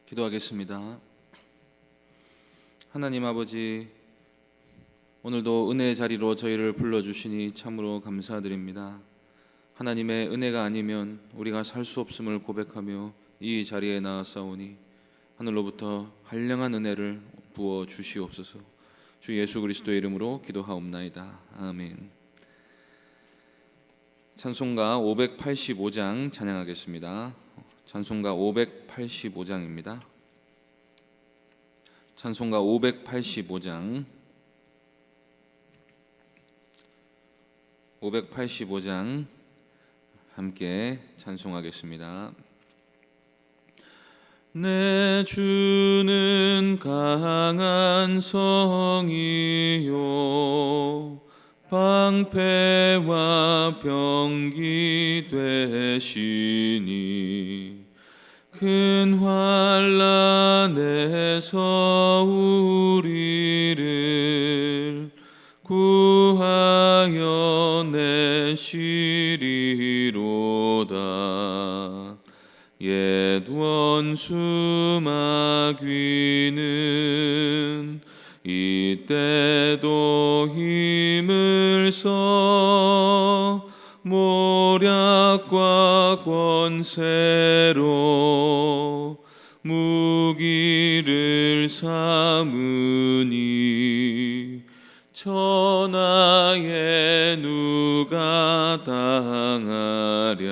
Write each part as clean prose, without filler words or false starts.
기도하겠습니다. 하나님 아버지, 오늘도 은혜의 자리로 저희를 불러주시니 참으로 감사드립니다. 하나님의 은혜가 아니면 우리가 살 수 없음을 고백하며 이 자리에 나아싸우니 하늘로부터 한량한 은혜를 부어 주시옵소서. 주 예수 그리스도의 이름으로 기도하옵나이다. 아멘. 찬송가 585장 찬양하겠습니다. 찬송가 585장입니다. 찬송가 585장 함께 찬송하겠습니다. 내 주는 강한 성이요 방패와 병기 되시니 큰 환난에서 우리를 구하여 내시리로다. 옛 원수 마귀는 이때도 힘을 써 모략과 권세로 무기를 삼으니 천하에 누가 당하랴.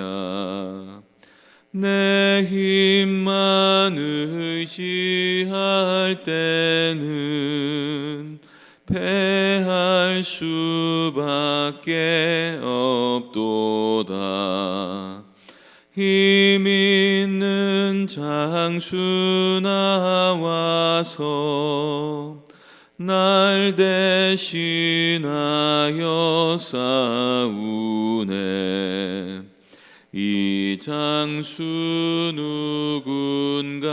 내 힘만 의지할 때는 패할 수밖에 없도다. 힘 있는 장수 나와서 날 대신하여 싸우네. 이 장수 누군가?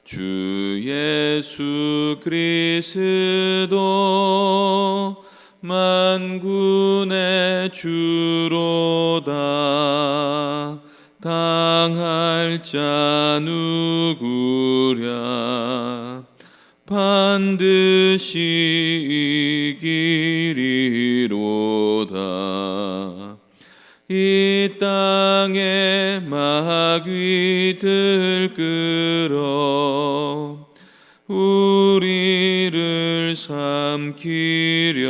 주 예수 그리스도 만군의 주로다. 당할 자 누구랴? 반드시 이기리로다. 이 땅에 마귀들 끌어 우리를 삼키려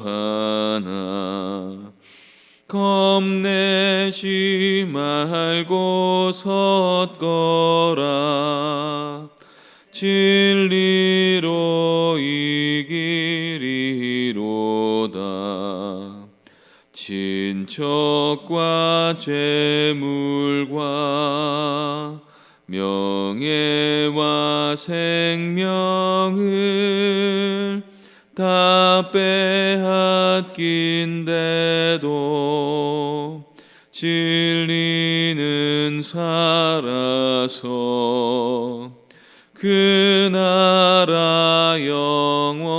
하나. 겁내지 말고 섰거라. 진리로 이기리로다. 친척과 재물과 명예와 생명을 다 빼앗긴데도 진리는 살아서 그 나라 영원하리라.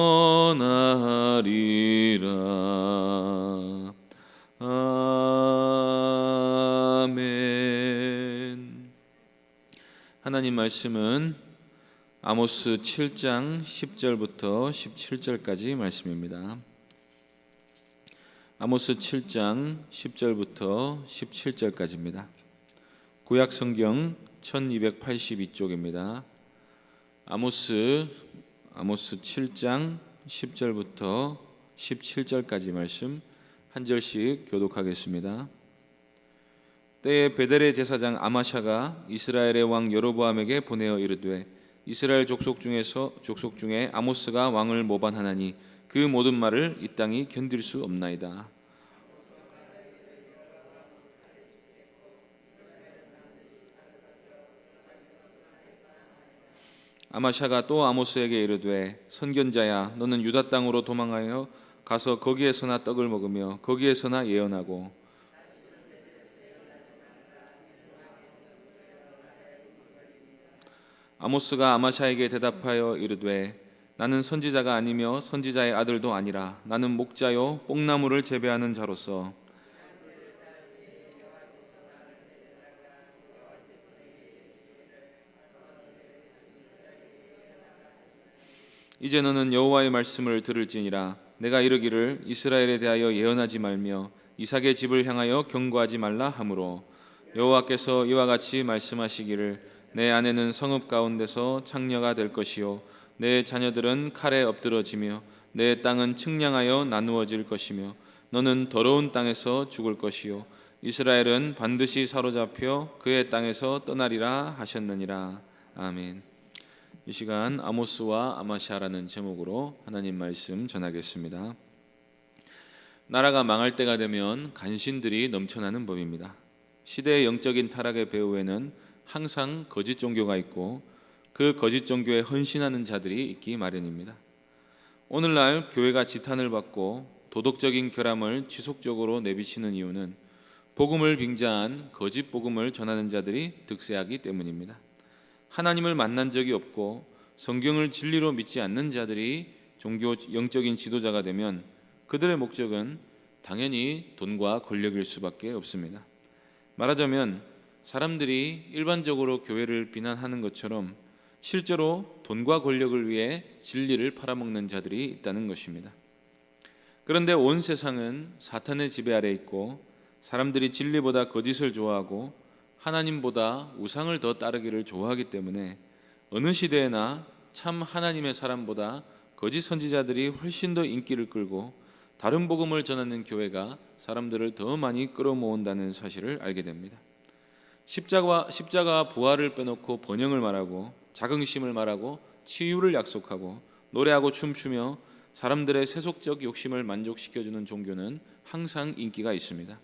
아멘. 하나님 말씀은 아모스 7장 10절부터 17절까지 말씀입니다. 아모스 7장 10절부터 17절까지입니다. 구약 성경 1282쪽입니다. 아모스 7장 10절부터 17절까지 말씀 한 절씩 교독하겠습니다. 때에 베델의 제사장 아마샤가 이스라엘의 왕 여로보암에게 보내어 이르되 이스라엘 족속 중에 아모스가 왕을 모반하나니 그 모든 말을 이 땅이 견딜 수 없나이다. 아마샤가 또 아모스에게 이르되 선견자야, 너는 유다 땅으로 도망하여 가서 거기에서나 떡을 먹으며 거기에서나 예언하고 아모스가 아마샤에게 대답하여 이르되 나는 선지자가 아니며 선지자의 아들도 아니라 나는 목자요 뽕나무를 재배하는 자로서 이제 너는 여호와의 말씀을 들을지니라. 내가 이르기를 이스라엘에 대하여 예언하지 말며 이삭의 집을 향하여 경고하지 말라 하므로 여호와께서 이와 같이 말씀하시기를 내 아내는 성읍 가운데서 창녀가 될 것이요 내 자녀들은 칼에 엎드러지며 내 땅은 측량하여 나누어질 것이며 너는 더러운 땅에서 죽을 것이요 이스라엘은 반드시 사로잡혀 그의 땅에서 떠나리라 하셨느니라. 아멘. 이 시간 아모스와 아마시아라는 제목으로 하나님 말씀 전하겠습니다. 나라가 망할 때가 되면 간신들이 넘쳐나는 법입니다. 시대의 영적인 타락의 배후에는 항상 거짓 종교가 있고 그 거짓 종교에 헌신하는 자들이 있기 마련입니다. 오늘날 교회가 지탄을 받고 도덕적인 결함을 지속적으로 내비치는 이유는 복음을 빙자한 거짓 복음을 전하는 자들이 득세하기 때문입니다. 하나님을 만난 적이 없고 성경을 진리로 믿지 않는 자들이 종교 영적인 지도자가 되면 그들의 목적은 당연히 돈과 권력일 수밖에 없습니다. 말하자면 사람들이 일반적으로 교회를 비난하는 것처럼 실제로 돈과 권력을 위해 진리를 팔아먹는 자들이 있다는 것입니다. 그런데 온 세상은 사탄의 지배 아래 있고 사람들이 진리보다 거짓을 좋아하고 하나님보다 우상을 더 따르기를 좋아하기 때문에 어느 시대에나 참 하나님의 사람보다 거짓 선지자들이 훨씬 더 인기를 끌고 다른 복음을 전하는 교회가 사람들을 더 많이 끌어모은다는 사실을 알게 됩니다. 십자가 부활을 빼놓고 번영을 말하고 자긍심을 말하고 치유를 약속하고 노래하고 춤추며 사람들의 세속적 욕심을 만족시켜주는 종교는 항상 인기가 있습니다.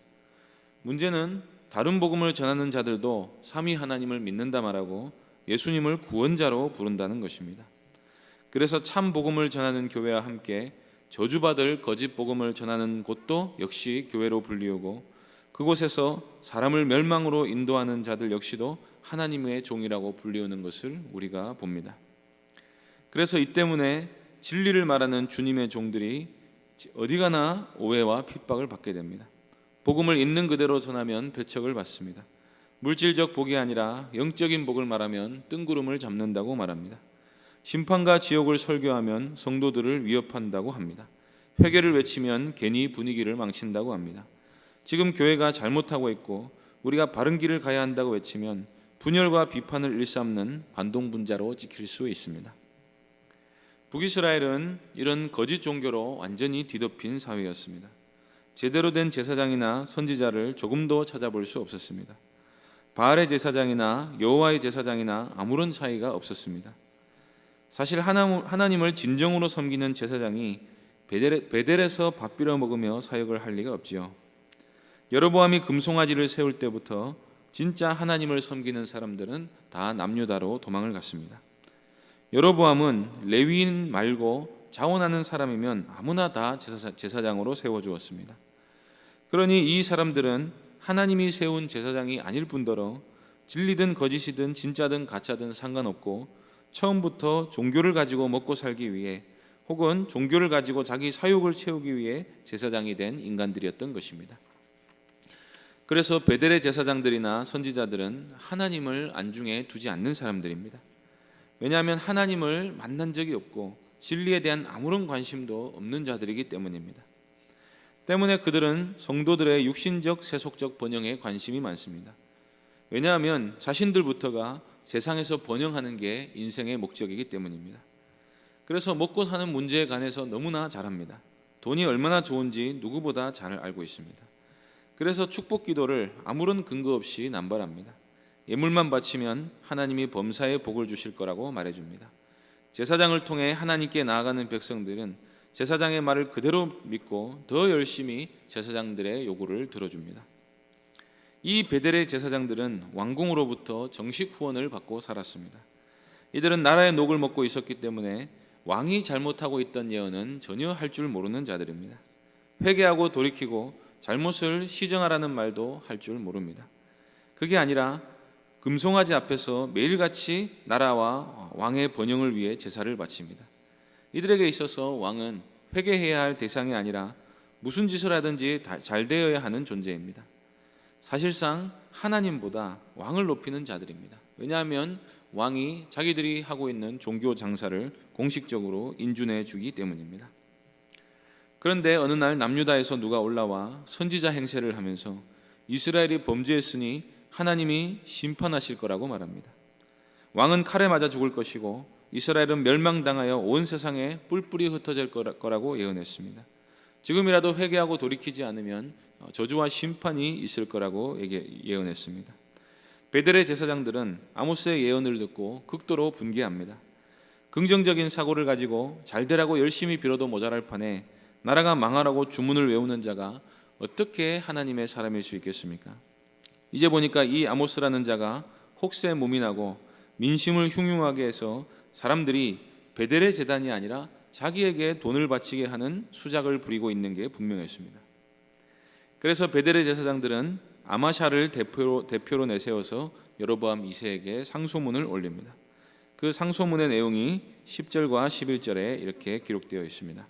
문제는 다른 복음을 전하는 자들도 삼위 하나님을 믿는다 말하고 예수님을 구원자로 부른다는 것입니다. 그래서 참 복음을 전하는 교회와 함께 저주받을 거짓 복음을 전하는 곳도 역시 교회로 불리우고 그곳에서 사람을 멸망으로 인도하는 자들 역시도 하나님의 종이라고 불리우는 것을 우리가 봅니다. 그래서 이 때문에 진리를 말하는 주님의 종들이 어디 가나 오해와 핍박을 받게 됩니다. 복음을 있는 그대로 전하면 배척을 받습니다. 물질적 복이 아니라 영적인 복을 말하면 뜬구름을 잡는다고 말합니다. 심판과 지옥을 설교하면 성도들을 위협한다고 합니다. 회개를 외치면 괜히 분위기를 망친다고 합니다. 지금 교회가 잘못하고 있고 우리가 바른 길을 가야 한다고 외치면 분열과 비판을 일삼는 반동분자로 찍힐 수 있습니다. 북이스라엘은 이런 거짓 종교로 완전히 뒤덮인 사회였습니다. 제대로 된 제사장이나 선지자를 조금도 찾아볼 수 없었습니다. 바알의 제사장이나 여호와의 제사장이나 아무런 차이가 없었습니다. 사실 하나님을 진정으로 섬기는 제사장이 베델에서 밥 빌어 먹으며 사역을 할 리가 없지요. 여로보암이 금송아지를 세울 때부터 진짜 하나님을 섬기는 사람들은 다 남유다로 도망을 갔습니다. 여로보암은 레위인 말고 자원하는 사람이면 아무나 다 제사장으로 세워주었습니다. 그러니 이 사람들은 하나님이 세운 제사장이 아닐 뿐더러 진리든 거짓이든 진짜든 가짜든 상관없고 처음부터 종교를 가지고 먹고 살기 위해 혹은 종교를 가지고 자기 사욕을 채우기 위해 제사장이 된 인간들이었던 것입니다. 그래서 베델의 제사장들이나 선지자들은 하나님을 안중에 두지 않는 사람들입니다. 왜냐하면 하나님을 만난 적이 없고 진리에 대한 아무런 관심도 없는 자들이기 때문입니다. 때문에 그들은 성도들의 육신적 세속적 번영에 관심이 많습니다. 왜냐하면 자신들부터가 세상에서 번영하는 게 인생의 목적이기 때문입니다. 그래서 먹고 사는 문제에 관해서 너무나 잘합니다. 돈이 얼마나 좋은지 누구보다 잘 알고 있습니다. 그래서 축복 기도를 아무런 근거 없이 남발합니다. 예물만 바치면 하나님이 범사에 복을 주실 거라고 말해줍니다. 제사장을 통해 하나님께 나아가는 백성들은 제사장의 말을 그대로 믿고 더 열심히 제사장들의 요구를 들어줍니다. 이 베델의 제사장들은 왕궁으로부터 정식 후원을 받고 살았습니다. 이들은 나라의 녹을 먹고 있었기 때문에 왕이 잘못하고 있던 예언은 전혀 할 줄 모르는 자들입니다. 회개하고 돌이키고 잘못을 시정하라는 말도 할 줄 모릅니다. 그게 아니라 금송아지 앞에서 매일같이 나라와 왕의 번영을 위해 제사를 바칩니다. 이들에게 있어서 왕은 회개해야 할 대상이 아니라 무슨 짓을 하든지 잘 되어야 하는 존재입니다. 사실상 하나님보다 왕을 높이는 자들입니다. 왜냐하면 왕이 자기들이 하고 있는 종교 장사를 공식적으로 인준해 주기 때문입니다. 그런데 어느 날 남유다에서 누가 올라와 선지자 행세를 하면서 이스라엘이 범죄했으니 하나님이 심판하실 거라고 말합니다. 왕은 칼에 맞아 죽을 것이고 이스라엘은 멸망당하여 온 세상에 뿔뿔이 흩어질 거라고 예언했습니다. 지금이라도 회개하고 돌이키지 않으면 저주와 심판이 있을 거라고 예언했습니다. 베델의 제사장들은 아모스의 예언을 듣고 극도로 분개합니다. 긍정적인 사고를 가지고 잘되라고 열심히 빌어도 모자랄 판에 나라가 망하라고 주문을 외우는 자가 어떻게 하나님의 사람일 수 있겠습니까? 이제 보니까 이 아모스라는 자가 혹세무민하고 민심을 흉흉하게 해서 사람들이 베델의 제단이 아니라 자기에게 돈을 바치게 하는 수작을 부리고 있는 게 분명했습니다. 그래서 베델의 제사장들은 아마샤를 대표로 내세워서 여로보암 2세에게 상소문을 올립니다. 그 상소문의 내용이 10절과 11절에 이렇게 기록되어 있습니다.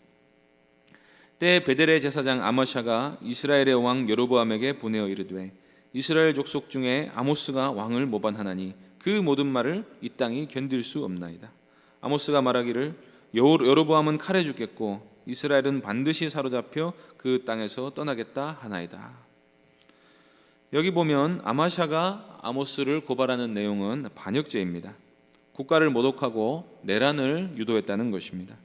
때에 베델의 제사장 아마샤가 이스라엘의 왕 여로보암에게 보내어 이르되 이스라엘 족속 중에 아모스가 왕을 모반하나니 그 모든 말을 이 땅이 견딜 수 없나이다. 아모스가 말하기를 여로보암은 칼에 죽겠고 이스라엘은 반드시 사로잡혀 그 땅에서 떠나겠다 하나이다. 여기 보면 아마샤가 아모스를 고발하는 내용은 반역죄입니다. 국가를 모독하고 내란을 유도했다는 것입니다.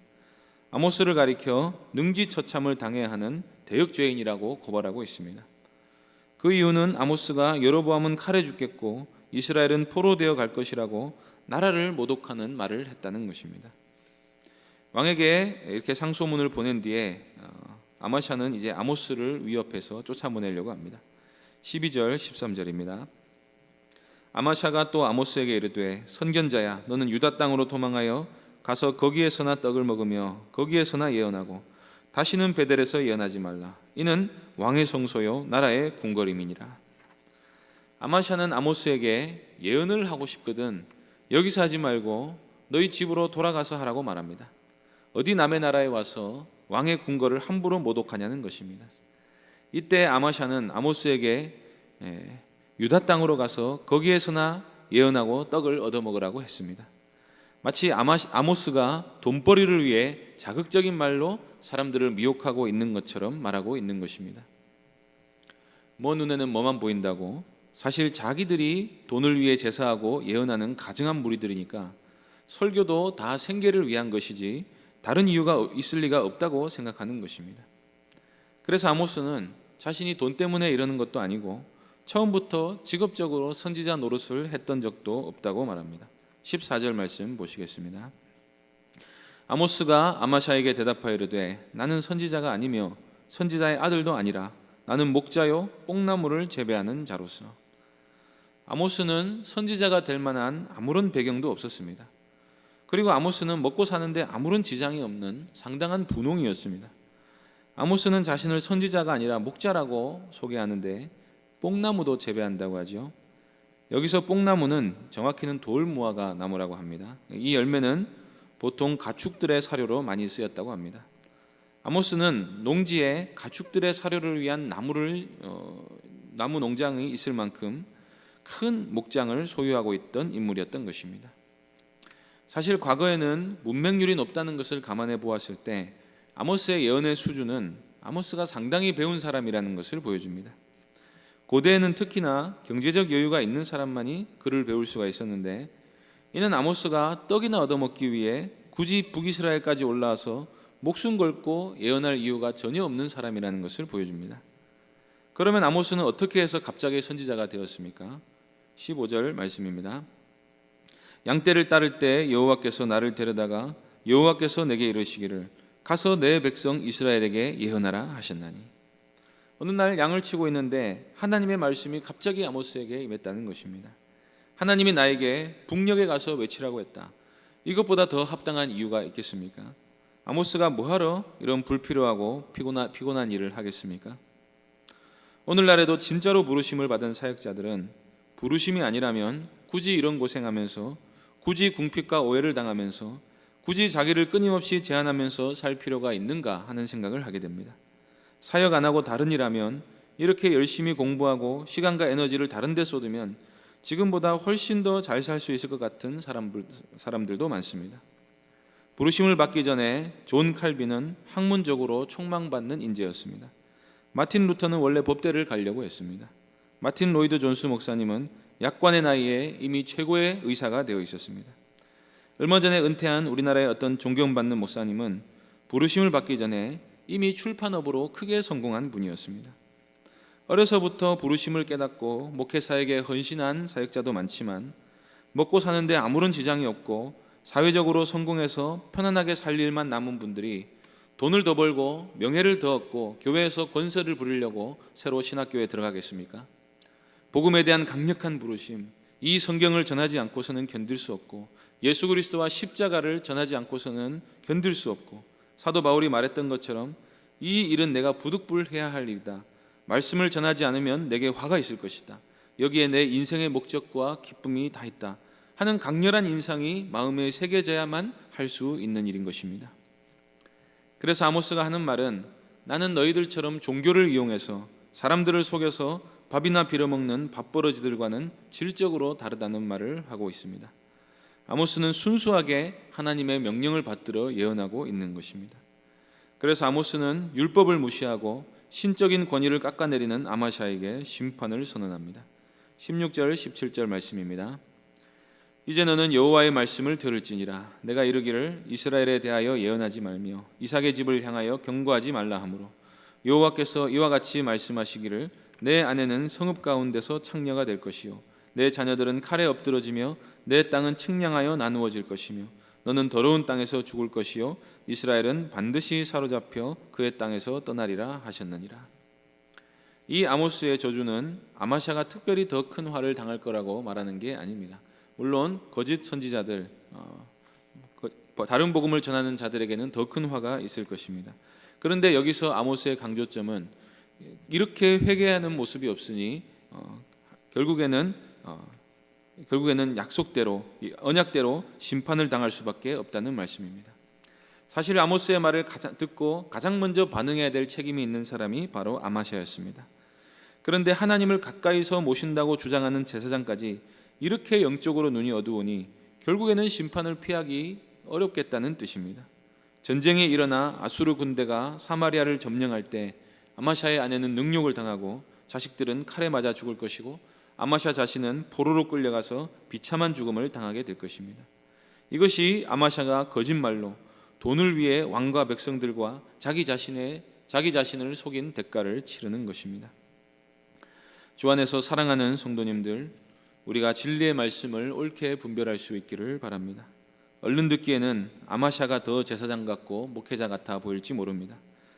아모스를 가리켜 능지처참을 당해야 하는 대역죄인이라고 고발하고 있습니다. 그 이유는 아모스가 여로보암은 칼에 죽겠고 이스라엘은 포로되어 갈 것이라고 나라를 모독하는 말을 했다는 것입니다. 왕에게 이렇게 상소문을 보낸 뒤에 아마샤는 이제 아모스를 위협해서 쫓아보내려고 합니다. 12절 13절입니다. 아마샤가 또 아모스에게 이르되 선견자야 너는 유다 땅으로 도망하여 가서 거기에서나 떡을 먹으며 거기에서나 예언하고 다시는 베델에서 예언하지 말라. 이는 왕의 성소요 나라의 궁궐임이니라. 아마샤는 아모스에게 예언을 하고 싶거든 여기서 하지 말고 너희 집으로 돌아가서 하라고 말합니다. 어디 남의 나라에 와서 왕의 궁궐을 함부로 모독하냐는 것입니다. 이때 아마샤는 아모스에게 유다 땅으로 가서 거기에서나 예언하고 떡을 얻어먹으라고 했습니다. 마치 아모스가 돈벌이를 위해 자극적인 말로 사람들을 미혹하고 있는 것처럼 말하고 있는 것입니다. 뭐 눈에는 뭐만 보인다고 사실 자기들이 돈을 위해 제사하고 예언하는 가증한 무리들이니까 설교도 다 생계를 위한 것이지 다른 이유가 있을 리가 없다고 생각하는 것입니다. 그래서 아모스는 자신이 돈 때문에 이러는 것도 아니고 처음부터 직업적으로 선지자 노릇을 했던 적도 없다고 말합니다. 14절 말씀 보시겠습니다. 아모스가 아마샤에게 대답하여 이르되 나는 선지자가 아니며 선지자의 아들도 아니라 나는 목자요 뽕나무를 재배하는 자로서. 아모스는 선지자가 될 만한 아무런 배경도 없었습니다. 그리고 아모스는 먹고 사는데 아무런 지장이 없는 상당한 분홍이었습니다. 아모스는 자신을 선지자가 아니라 목자라고 소개하는데 뽕나무도 재배한다고 하죠. 여기서 뽕나무는 정확히는 돌무화과 나무라고 합니다. 이 열매는 보통 가축들의 사료로 많이 쓰였다고 합니다. 아모스는 농지에 가축들의 사료를 위한 나무 농장이 있을 만큼 큰 목장을 소유하고 있던 인물이었던 것입니다. 사실 과거에는 문맹률이 높다는 것을 감안해 보았을 때 아모스의 예언의 수준은 아모스가 상당히 배운 사람이라는 것을 보여줍니다. 고대에는 특히나 경제적 여유가 있는 사람만이 글을 배울 수가 있었는데 이는 아모스가 떡이나 얻어먹기 위해 굳이 북이스라엘까지 올라와서 목숨 걸고 예언할 이유가 전혀 없는 사람이라는 것을 보여줍니다. 그러면 아모스는 어떻게 해서 갑자기 선지자가 되었습니까? 15절 말씀입니다. 양떼를 따를 때 여호와께서 나를 데려다가 여호와께서 내게 이르시기를 가서 내 백성 이스라엘에게 예언하라 하셨나니. 어느 날 양을 치고 있는데 하나님의 말씀이 갑자기 아모스에게 임했다는 것입니다. 하나님이 나에게 북녘에 가서 외치라고 했다. 이것보다 더 합당한 이유가 있겠습니까? 아모스가 뭐하러 이런 불필요하고 피곤한 일을 하겠습니까? 오늘날에도 진짜로 부르심을 받은 사역자들은 부르심이 아니라면 굳이 이런 고생하면서 굳이 궁핍과 오해를 당하면서 굳이 자기를 끊임없이 제한하면서 살 필요가 있는가 하는 생각을 하게 됩니다. 사역 안 하고 다른 일 하면 이렇게 열심히 공부하고 시간과 에너지를 다른 데 쏟으면 지금보다 훨씬 더 잘 살 수 있을 것 같은 사람들도 많습니다. 부르심을 받기 전에 존 칼빈은 학문적으로 촉망받는 인재였습니다. 마틴 루터는 원래 법대를 가려고 했습니다. 마틴 로이드 존스 목사님은 약관의 나이에 이미 최고의 의사가 되어 있었습니다. 얼마 전에 은퇴한 우리나라의 어떤 존경받는 목사님은 부르심을 받기 전에 이미 출판업으로 크게 성공한 분이었습니다. 어려서부터 부르심을 깨닫고 목회사에게 헌신한 사역자도 많지만 먹고 사는데 아무런 지장이 없고 사회적으로 성공해서 편안하게 살 일만 남은 분들이 돈을 더 벌고 명예를 더 얻고 교회에서 권세를 부리려고 새로 신학교에 들어가겠습니까? 복음에 대한 강력한 부르심, 이 성경을 전하지 않고서는 견딜 수 없고 예수 그리스도와 십자가를 전하지 않고서는 견딜 수 없고 사도 바울이 말했던 것처럼 이 일은 내가 부득불해야 할 일이다. 말씀을 전하지 않으면 내게 화가 있을 것이다. 여기에 내 인생의 목적과 기쁨이 다 있다 하는 강렬한 인상이 마음에 새겨져야만 할 수 있는 일인 것입니다. 그래서 아모스가 하는 말은 나는 너희들처럼 종교를 이용해서 사람들을 속여서 밥이나 빌어먹는 밥버러지들과는 질적으로 다르다는 말을 하고 있습니다. 아모스는 순수하게 하나님의 명령을 받들어 예언하고 있는 것입니다. 그래서 아모스는 율법을 무시하고 신적인 권위를 깎아내리는 아마샤에게 심판을 선언합니다. 16절 17절 말씀입니다. 이제 너는 여호와의 말씀을 들을지니라. 내가 이르기를 이스라엘에 대하여 예언하지 말며 이삭의 집을 향하여 경고하지 말라 하므로 여호와께서 이와 같이 말씀하시기를 내 아내는 성읍 가운데서 창녀가 될 것이요 내 자녀들은 칼에 엎드러지며 내 땅은 측량하여 나누어질 것이며 너는 더러운 땅에서 죽을 것이요 이스라엘은 반드시 사로잡혀 그의 땅에서 떠나리라 하셨느니라. 이 아모스의 저주는 아마샤가 특별히 더 큰 화를 당할 거라고 말하는 게 아닙니다. 물론 거짓 선지자들, 다른 복음을 전하는 자들에게는 더 큰 화가 있을 것입니다. 그런데 여기서 아모스의 강조점은 이렇게 회개하는 모습이 없으니 결국에는 약속대로, 언약대로 심판을 당할 수밖에 없다는 말씀입니다. 사실 아모스의 말을 듣고 가장 먼저 반응해야 될 책임이 있는 사람이 바로 아마샤였습니다. 그런데 하나님을 가까이서 모신다고 주장하는 제사장까지 이렇게 영적으로 눈이 어두우니 결국에는 심판을 피하기 어렵겠다는 뜻입니다. 전쟁이 일어나 아수르 군대가 사마리아를 점령할 때 아마샤의 아내는 능욕을 당하고 자식들은 칼에 맞아 죽을 것이고 아마샤 자신은 포로로 끌려가서 비참한 죽음을 당하게 될 것입니다. 이것이 아마샤가 거짓말로 돈을 위해 왕과 백성들과 자기 자신을 속인 대가를 치르는 것입니다. 주 안에서 사랑하는 성도님들, 우리가 진리의 말씀을 옳게 분별할 수 있기를 바랍니다. 얼른 듣기에는 아마샤가 더 제사장 같고 목회자 같아 보일지 모릅니다.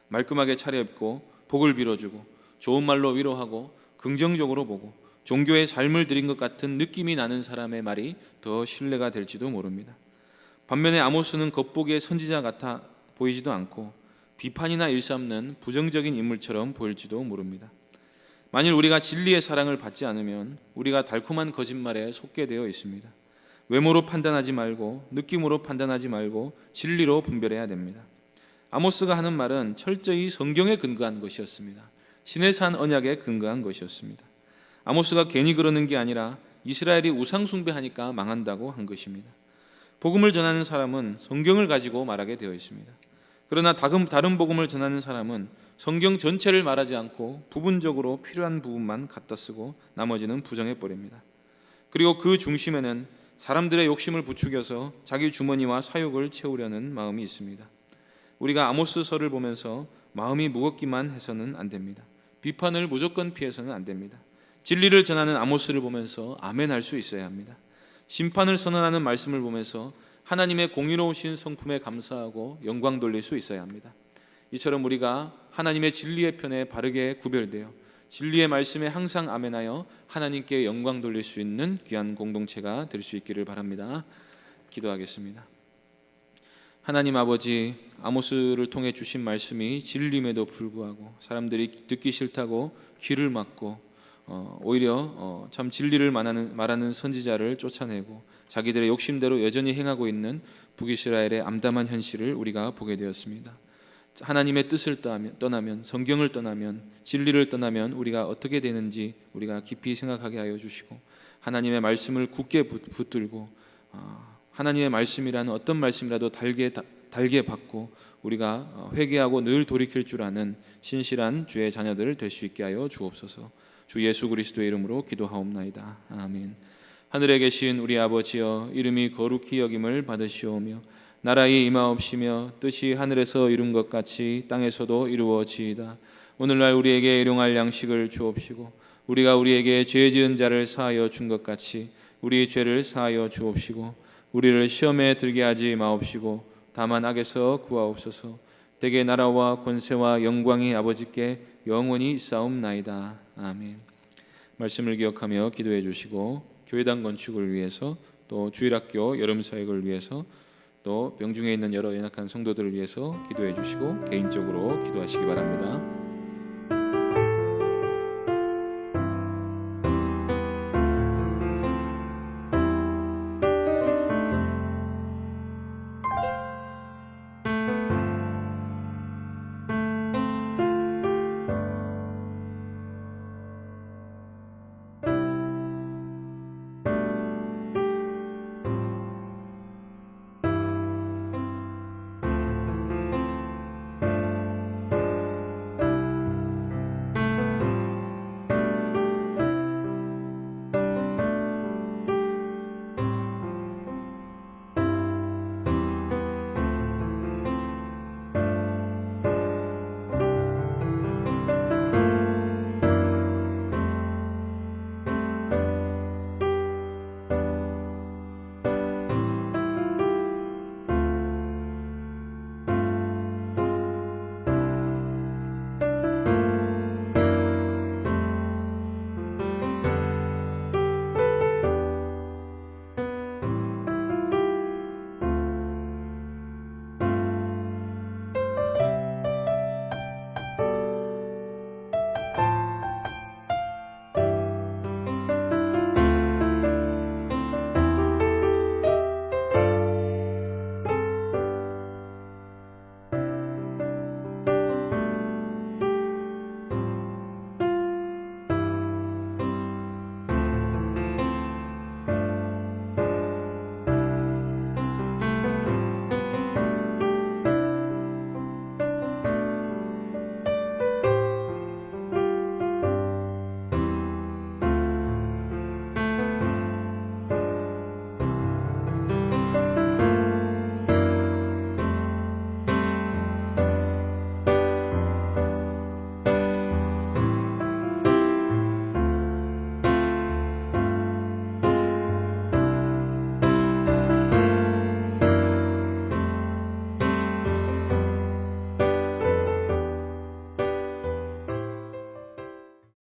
말끔하게 차려입고 복을 빌어주고 좋은 말로 위로하고 긍정적으로 보고 종교의 삶을 드린 것 같은 느낌이 나는 사람의 말이 더 신뢰가 될지도 모릅니다. 반면에 아모스는 겉보기에 선지자 같아 보이지도 않고 비판이나 일삼는 부정적인 인물처럼 보일지도 모릅니다. 만일 우리가 진리의 사랑을 받지 않으면 우리가 달콤한 거짓말에 속게 되어 있습니다. 외모로 판단하지 말고 느낌으로 판단하지 말고 진리로 분별해야 됩니다. 아모스가 하는 말은 철저히 성경에 근거한 것이었습니다. 신의 산 언약에 근거한 것이었습니다. 아모스가 괜히 그러는 게 아니라 이스라엘이 우상 숭배하니까 망한다고 한 것입니다. 복음을 전하는 사람은 성경을 가지고 말하게 되어 있습니다. 그러나 다른 복음을 전하는 사람은 성경 전체를 말하지 않고 부분적으로 필요한 부분만 갖다 쓰고 나머지는 부정해버립니다. 그리고 그 중심에는 사람들의 욕심을 부추겨서 자기 주머니와 사욕을 채우려는 마음이 있습니다. 우리가 아모스서를 보면서 마음이 무겁기만 해서는 안 됩니다. 비판을 무조건 피해서는 안 됩니다. 진리를 전하는 아모스를 보면서 아멘할 수 있어야 합니다. 심판을 선언하는 말씀을 보면서 하나님의 공의로우신 성품에 감사하고 영광 돌릴 수 있어야 합니다. 이처럼 우리가 하나님의 진리의 편에 바르게 구별되어 진리의 말씀에 항상 아멘하여 하나님께 영광 돌릴 수 있는 귀한 공동체가 될 수 있기를 바랍니다. 기도하겠습니다. 하나님 아버지, 아모스를 통해 주신 말씀이 진리임에도 불구하고 사람들이 듣기 싫다고 귀를 막고 오히려 참 진리를 말하는 선지자를 쫓아내고 자기들의 욕심대로 여전히 행하고 있는 북이스라엘의 암담한 현실을 우리가 보게 되었습니다. 하나님의 뜻을 떠나면, 성경을 떠나면, 진리를 떠나면 우리가 어떻게 되는지 우리가 깊이 생각하게 하여 주시고 하나님의 말씀을 굳게 붙들고 하나님의 말씀이라는 어떤 말씀이라도 달게 받고 우리가 회개하고 늘 돌이킬 줄 아는 신실한 주의 자녀들 될 수 있게 하여 주옵소서. 주 예수 그리스도의 이름으로 기도하옵나이다. 아멘. 하늘에 계신 우리 아버지여, 이름이 거룩히 여김을 받으시오며 나라의 임하옵시며 뜻이 하늘에서 이룬 것 같이 땅에서도 이루어지이다. 오늘날 우리에게 일용할 양식을 주옵시고 우리가 우리에게 죄 지은 자를 사하여 준 것 같이 우리 죄를 사하여 주옵시고 우리를 시험에 들게 하지 마옵시고 다만 악에서 구하옵소서. 대개 나라와 권세와 영광이 아버지께 영원히 있사옵나이다. 아멘. 말씀을 기억하며 기도해 주시고 교회당 건축을 위해서 또 주일학교 여름 사역을 위해서 또 병중에 있는 여러 연약한 성도들을 위해서 기도해 주시고 개인적으로 기도하시기 바랍니다.